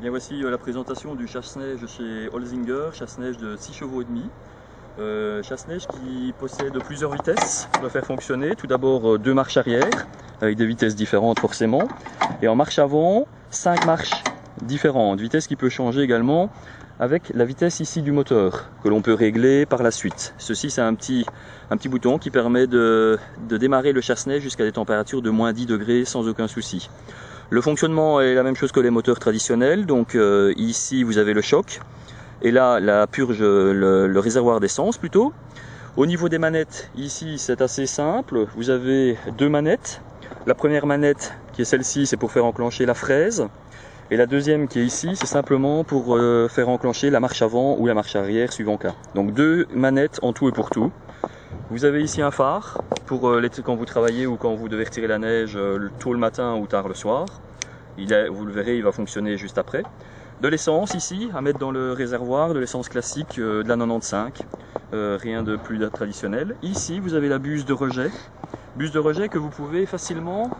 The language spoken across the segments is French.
Bien, voici la présentation du chasse-neige chez Holzinger, chasse-neige de 6 chevaux et demi. Chasse-neige qui possède plusieurs vitesses pour le faire fonctionner. Tout d'abord 2 marches arrière avec des vitesses différentes forcément, et en marche avant 5 marches différentes, vitesse qui peut changer également avec la vitesse ici du moteur que l'on peut régler par la suite. Ceci, c'est un petit bouton qui permet de démarrer le chasse-neige jusqu'à des températures de moins 10 degrés sans aucun souci. Le fonctionnement est la même chose que les moteurs traditionnels, donc ici vous avez le choc et là la purge, le réservoir d'essence plutôt. Au niveau des manettes, ici c'est assez simple, vous avez 2 manettes. La première manette qui est celle-ci, c'est pour faire enclencher la fraise, et la deuxième qui est ici, c'est simplement pour faire enclencher la marche avant ou la marche arrière suivant cas. Donc 2 manettes en tout et pour tout. Vous avez ici un phare pour quand vous travaillez ou quand vous devez retirer la neige tôt le matin ou tard le soir. Vous le verrez, il va fonctionner juste après. De l'essence ici à mettre dans le réservoir, de l'essence classique de la 95, rien de plus traditionnel. Ici vous avez la buse de rejet que vous pouvez facilement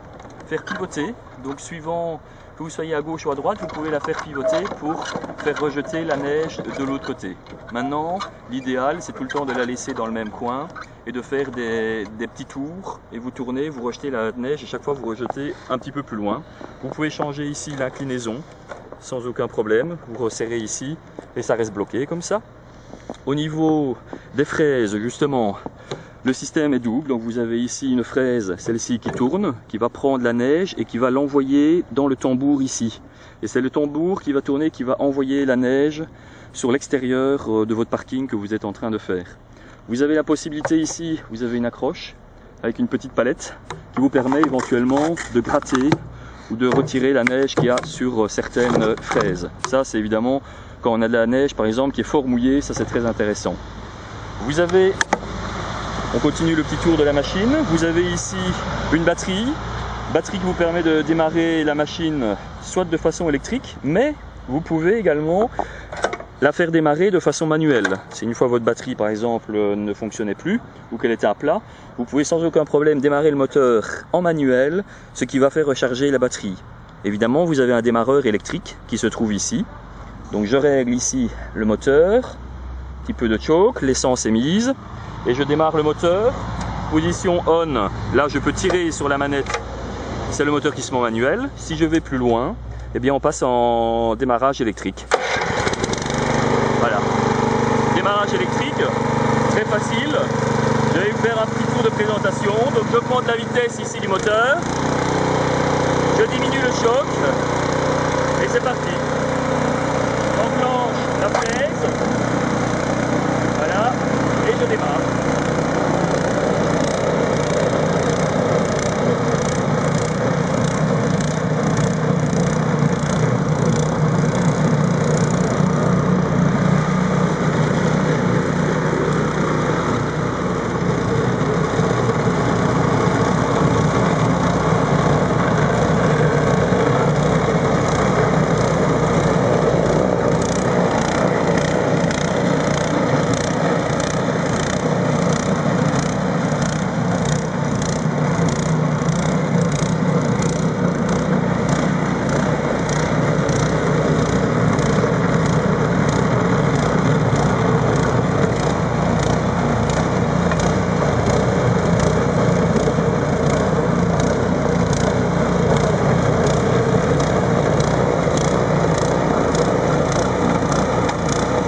faire pivoter. Donc suivant que vous soyez à gauche ou à droite, vous pouvez la faire pivoter pour faire rejeter la neige de l'autre côté. Maintenant, l'idéal, c'est tout le temps de la laisser dans le même coin et de faire des petits tours, et vous tournez, vous rejetez la neige et chaque fois vous rejetez un petit peu plus loin. Vous pouvez changer ici l'inclinaison sans aucun problème, vous resserrez ici et ça reste bloqué comme ça. Au niveau des fraises, justement, le système est double, donc vous avez ici une fraise, celle-ci qui tourne, qui va prendre la neige et qui va l'envoyer dans le tambour ici. Et c'est le tambour qui va tourner, qui va envoyer la neige sur l'extérieur de votre parking que vous êtes en train de faire. Vous avez la possibilité ici, vous avez une accroche avec une petite palette qui vous permet éventuellement de gratter ou de retirer la neige qu'il y a sur certaines fraises. Ça, c'est évidemment quand on a de la neige par exemple qui est fort mouillée, ça c'est très intéressant. On continue le petit tour de la machine. Vous avez ici une batterie qui vous permet de démarrer la machine soit de façon électrique, mais vous pouvez également la faire démarrer de façon manuelle. Si une fois votre batterie par exemple ne fonctionnait plus ou qu'elle était à plat, vous pouvez sans aucun problème démarrer le moteur en manuel, ce qui va faire recharger la batterie. Évidemment, vous avez un démarreur électrique qui se trouve ici. Donc je règle ici le moteur, un petit peu de choke, l'essence est mise. Et je démarre le moteur, position on, là je peux tirer sur la manette, c'est le moteur qui se met en manuel. Si je vais plus loin, eh bien on passe en démarrage électrique. Voilà, démarrage électrique, très facile. Je vais vous faire un petit tour de présentation. Donc j'augmente la vitesse ici du moteur, je diminue le choc et c'est parti.